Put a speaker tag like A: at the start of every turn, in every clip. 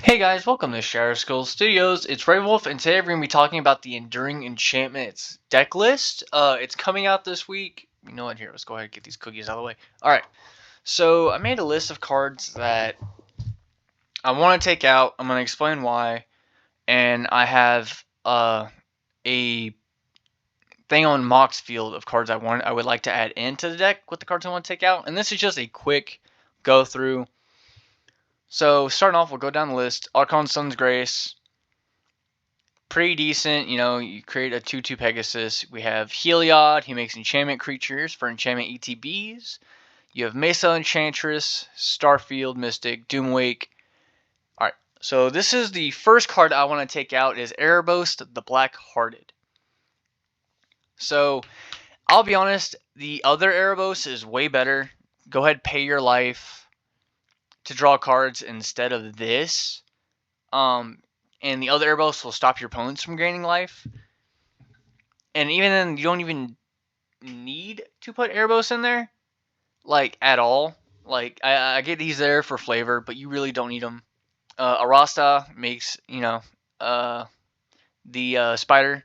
A: Hey guys, welcome to Shadow Skull Studios. It's Wolff, and today we're going to be talking about the Enduring Enchantments deck list. It's coming out this week. You know what? Here, let's go ahead and get these cookies out of the way. Alright, so I made a list of cards that I want to take out. I'm going to explain why. And I have a thing on Mox Field of cards I would like to add into the deck with the cards I want to take out. And this is just a quick go through. So starting off, we'll go down the list. Archon Sun's Grace. Pretty decent, you create a 2/2 Pegasus. We have Heliod, he makes enchantment creatures for enchantment ETBs. You have Mesa Enchantress, Starfield Mystic, Doomwake. Alright, so this is the first card I want to take out is Erebos the Black-Hearted. So, I'll be honest, the other Erebos is way better. Go ahead, pay your life to draw cards instead of this. And the other Erebos will stop your opponents from gaining life. And even then, you don't even need to put Erebos in there, like, at all. Like, I get he's there for flavor, but you really don't need him. Arasta makes, the spider.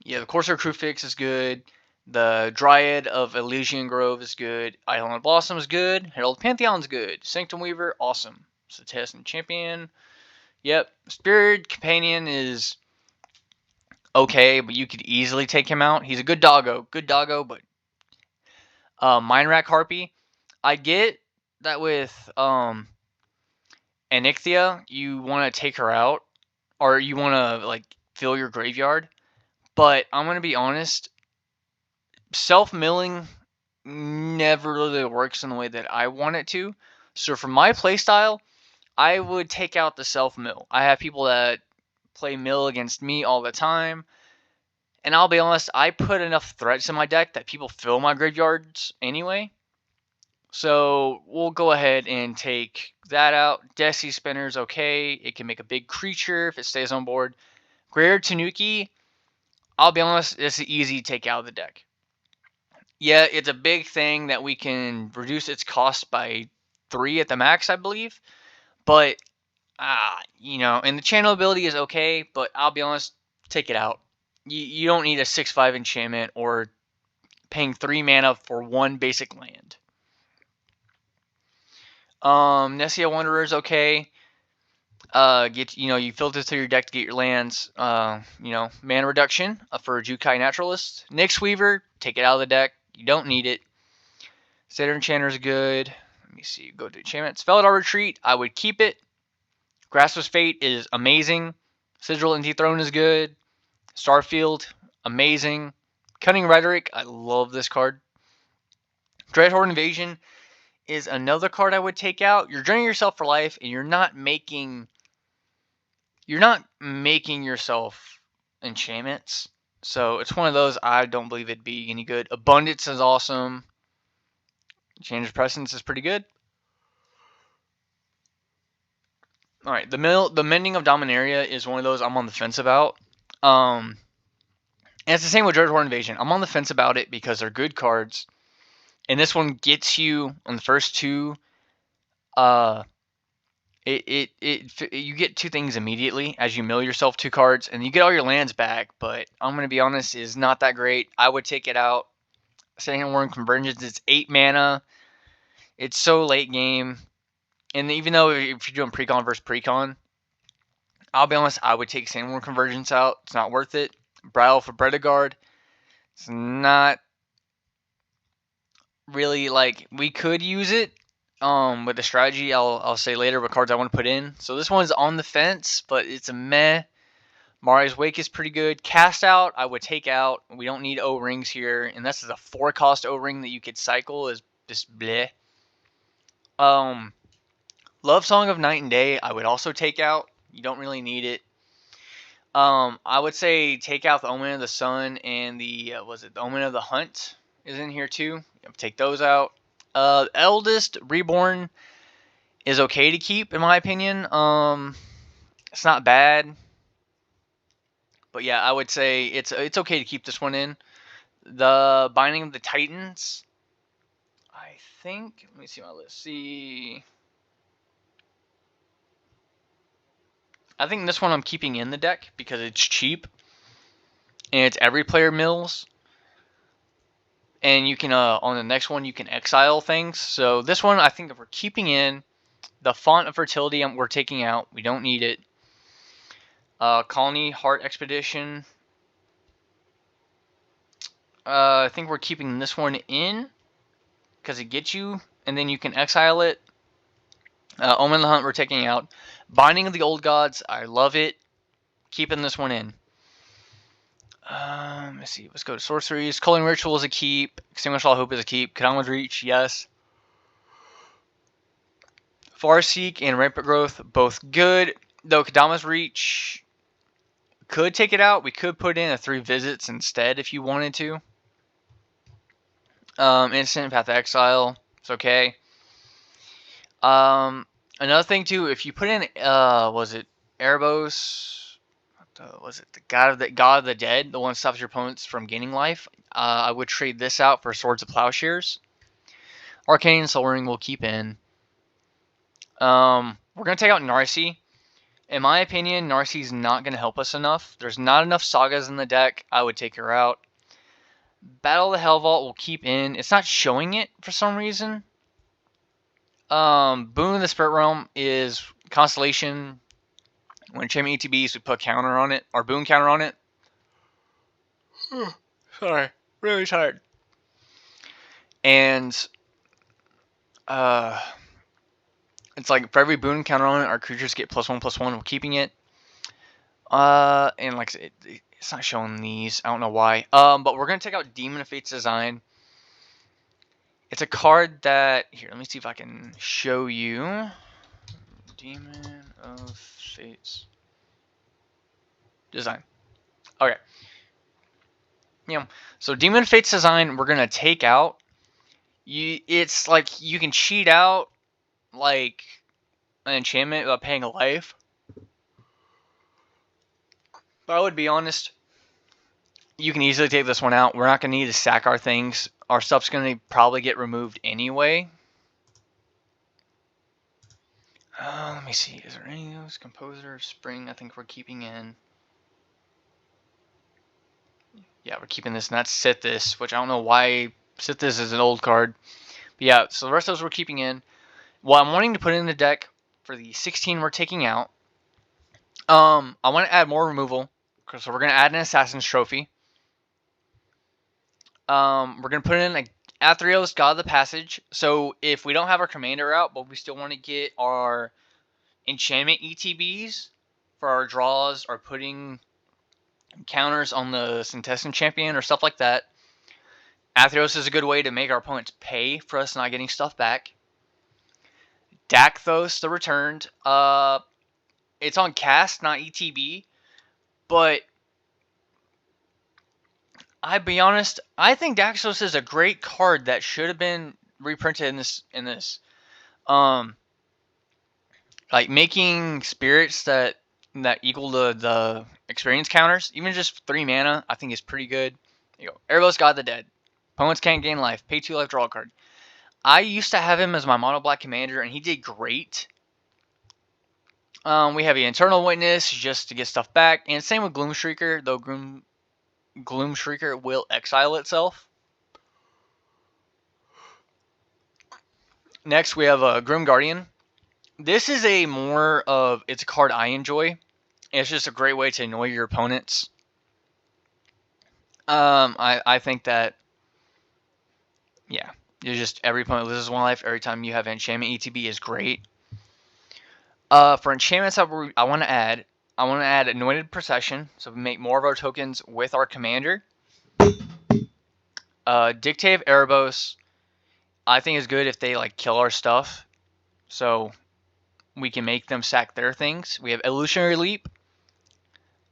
A: Yeah, the Corsair Crewfix is good. The Dryad of Elysian Grove is good. Island Blossom is good. Herald Pantheon is good. Sanctum Weaver, awesome. Satess and Champion. Yep. Spirit Companion is okay, but you could easily take him out. He's a good doggo. Good doggo, but Mine Rack Harpy. I get that with Onyxia, you want to take her out, or you want to like fill your graveyard. But I'm gonna be honest, self-milling never really works in the way that I want it to. So for my playstyle, I would take out the self-mill. I have people that play mill against me all the time. And I'll be honest, I put enough threats in my deck that people fill my graveyards anyway. So we'll go ahead and take that out. Desi Spinner's okay. It can make a big creature if it stays on board. Graveyard Tanuki, I'll be honest, it's an easy take out of the deck. Yeah, it's a big thing that we can reduce its cost by 3 at the max, I believe. But, and the channel ability is okay, but I'll be honest, take it out. You don't need a 6/5 enchantment or paying 3 mana for 1 basic land. Nessia Wanderer is okay. You filter through your deck to get your lands. Mana reduction for Jukai Naturalist. Nyx Weaver, take it out of the deck. You don't need it. Satyr Enchanter is good. Let me see. Go to enchantments. Felidar Retreat, I would keep it. Grasp Fate is amazing. Sigil and Dethrone is good. Starfield, amazing. Cunning Rhetoric, I love this card. Dreadhorde Invasion is another card I would take out. You're draining yourself for life, and you're not making yourself enchantments. So it's one of those I don't believe it'd be any good. Abundance is awesome. Change of Presence is pretty good. Alright, the Mending of Dominaria is one of those I'm on the fence about. And it's the same with Dreadhorde Invasion. I'm on the fence about it because they're good cards. And this one gets you on the first 2. You get 2 things immediately as you mill yourself 2 cards, and you get all your lands back. But I'm gonna be honest, is not that great. I would take it out. Sandworm Convergence, it's 8 mana. It's so late game, and even though if you're doing precon versus precon, I'll be honest, I would take Sandworm Convergence out. It's not worth it. Bridal for Bredegard, it's not really like we could use it. With the strategy, I'll say later what cards I want to put in. So this one's on the fence, but it's a meh. Mari's Wake is pretty good. Cast Out, I would take out. We don't need O-Rings here, and this is a 4-cost O-Ring that you could cycle. Is just bleh. Love Song of Night and Day, I would also take out. You don't really need it. I would say take out the Omen of the Sun and the the Omen of the Hunt is in here too. Take those out. Eldest Reborn is okay to keep, in my opinion. It's not bad, but yeah, I would say it's okay to keep this one in. The Binding of the Titans, I think. Let me see my list. See, I think this one I'm keeping in the deck because it's cheap. And it's every player mills. And you can, on the next one, you can exile things. So this one, I think if we're keeping in, the Font of Fertility we're taking out. We don't need it. Colony Heart Expedition. I think we're keeping this one in because it gets you, and then you can exile it. Omen of the Hunt we're taking out. Binding of the Old Gods, I love it. Keeping this one in. Let's see. Let's go to sorceries. Culling Ritual is a keep. Extinguish All Hope is a keep. Kadama's Reach, yes. Farseek and Rampant Growth, both good. Though Kadama's Reach could take it out. We could put in a 3 visits instead if you wanted to. Instant Path to Exile, it's okay. Another thing too, if you put in, was it Erebos? Was it the God of the Dead, the one that stops your opponents from gaining life? I would trade this out for Swords of Plowshares. Arcane Soul Ring we'll keep in. We're gonna take out Narcy. In my opinion, Narcy's not gonna help us enough. There's not enough sagas in the deck. I would take her out. Battle of the Hellvault we'll keep in. It's not showing it for some reason. Boon of the Spirit Realm is Constellation. When enchantment ETBs, we put counter on it, or boon counter on it. Sorry, really tired. And it's like for every boon counter on it, our creatures get +1/+1. We're keeping it. And like it's not showing these. I don't know why. But we're gonna take out Demon of Fate's Design. It's a card that here. Let me see if I can show you. Demon of Fate's Design. Okay. Yeah. So Demon of Fate's Design, we're gonna take out. It's like you can cheat out like an enchantment without paying a life. But I would be honest, you can easily take this one out. We're not gonna need to sack our things. Our stuff's gonna probably get removed anyway. Let me see. Is there any of those? Composer, Spring, I think we're keeping in. Yeah, we're keeping this, and that's Sithis, which I don't know why Sithis is an old card. But yeah, so the rest of those we're keeping in. What I'm wanting to put in the deck for the 16 we're taking out, I want to add more removal. So we're going to add an Assassin's Trophy. We're going to put in a Athreos, God of the Passage. So if we don't have our commander out, but we still want to get our enchantment ETBs for our draws, or putting counters on the Contestant Champion or stuff like that, Athreos is a good way to make our opponents pay for us not getting stuff back. Dakthos, the Returned. It's on cast, not ETB. But I'll be honest, I think Dakthos is a great card that should have been reprinted in this. Like making spirits that equal the experience counters, even just 3 mana, I think is pretty good. There you go. Erebos, God of the Dead. Opponents can't gain life. Pay 2 life, draw a card. I used to have him as my mono black commander, and he did great. We have the Eternal Witness just to get stuff back, and same with Gloomshrieker, though Gloomshrieker will exile itself. Next, we have a Grim Guardian. This is it's a card I enjoy. It's just a great way to annoy your opponents. I think that, yeah, you just every opponent loses 1 life every time you have enchantment ETB is great. For enchantments, I want to add Anointed Procession, so we make more of our tokens with our commander. Dictate of Erebos, I think is good if they like kill our stuff, so we can make them sack their things. We have Illusionary Leap.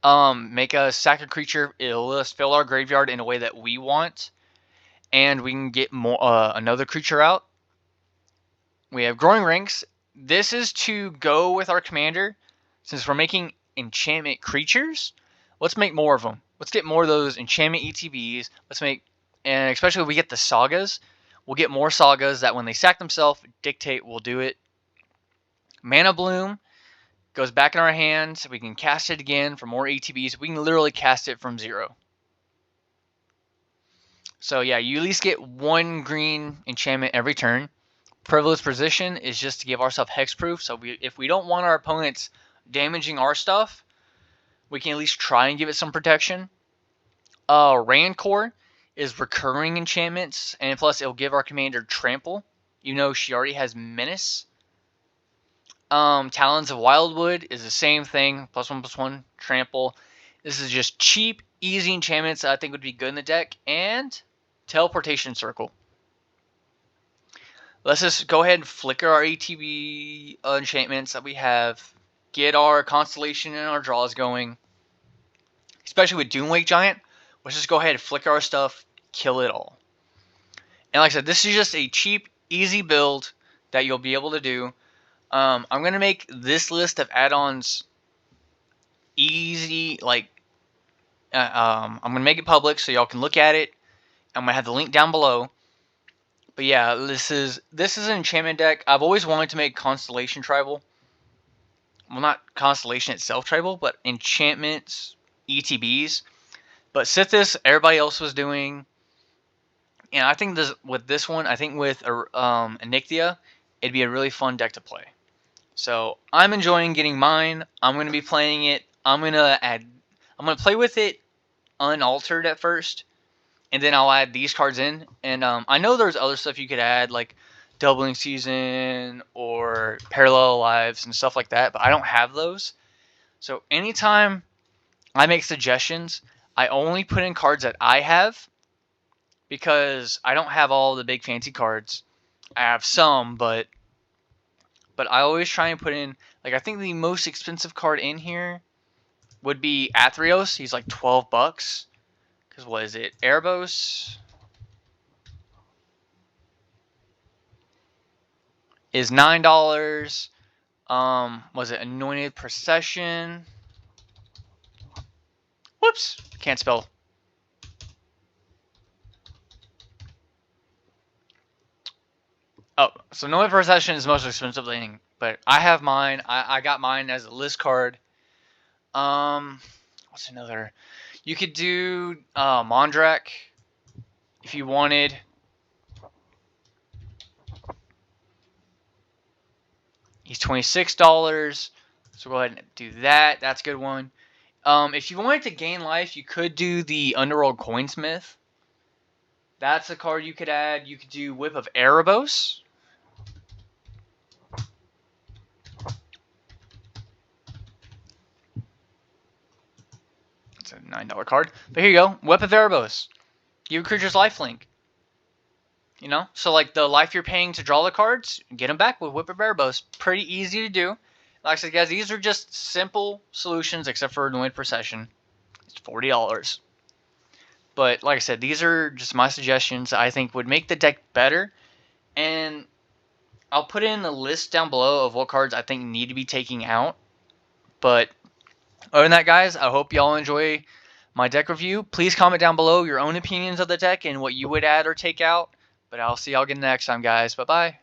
A: Make a sack a creature. It'll let us fill our graveyard in a way that we want, and we can get more another creature out. We have Growing Ranks. This is to go with our commander. Since we're making enchantment creatures, let's make more of them. Let's get more of those enchantment ETBs. And especially if we get the sagas, we'll get more sagas that when they sack themselves, Dictate will do it. Mana Bloom. goes back in our hands. We can cast it again for more ATBs. We can literally cast it from 0. So yeah, you at least get 1 green enchantment every turn. Privileged Position is just to give ourselves hexproof. So if we don't want our opponents damaging our stuff, we can at least try and give it some protection. Rancor is recurring enchantments, and plus it'll give our commander trample. You know she already has menace. Talons of Wildwood is the same thing, +1/+1 trample. This is just cheap, easy enchantments that I think would be good in the deck. And Teleportation Circle. Let's just go ahead and flicker our ATB enchantments that we have. Get our Constellation and our draws going. Especially with Doomwake Giant. Let's just go ahead and flicker our stuff. Kill it all. And like I said, this is just a cheap, easy build that you'll be able to do. I'm going to make this list of add-ons easy. I'm going to make it public so y'all can look at it. I'm going to have the link down below. But yeah, this is an enchantment deck. I've always wanted to make Constellation tribal. Well, not Constellation itself tribal, but enchantments, ETBs. But Sithis, everybody else was doing. And I think with this one, I think with Onyxia, it'd be a really fun deck to play. So I'm enjoying getting mine. I'm going to be playing it. I'm going to play with it unaltered at first. And then I'll add these cards in. And I know there's other stuff you could add, like Doubling Season or Parallel Lives and stuff like that. But I don't have those. So anytime I make suggestions, I only put in cards that I have. Because I don't have all the big fancy cards. I have some, but I always try and put in, like, I think the most expensive card in here would be Athreos. He's like $12. Because what is it? Erebos is $9. Was it Anointed Procession? Whoops, can't spell. Oh, so Anointed Procession is the most expensive thing, but I have mine. I got mine as a list card. What's another? You could do Mondrak if you wanted. He's $26, so go ahead and do that. That's a good one. If you wanted to gain life, you could do the Underworld Coinsmith. That's a card you could add. You could do Whip of Erebos. It's a $9 card. But here you go. Whip of Erebos. Give creatures lifelink. You know? So like the life you're paying to draw the cards, get them back with Whip of Erebos. Pretty easy to do. Like I said, guys, these are just simple solutions except for Anointed Procession. It's $40. But like I said, these are just my suggestions I think would make the deck better. And I'll put in a list down below of what cards I think need to be taken out. But other than that, guys, I hope y'all enjoy my deck review. Please comment down below your own opinions of the deck and what you would add or take out. But I'll see y'all again next time, guys. Bye-bye.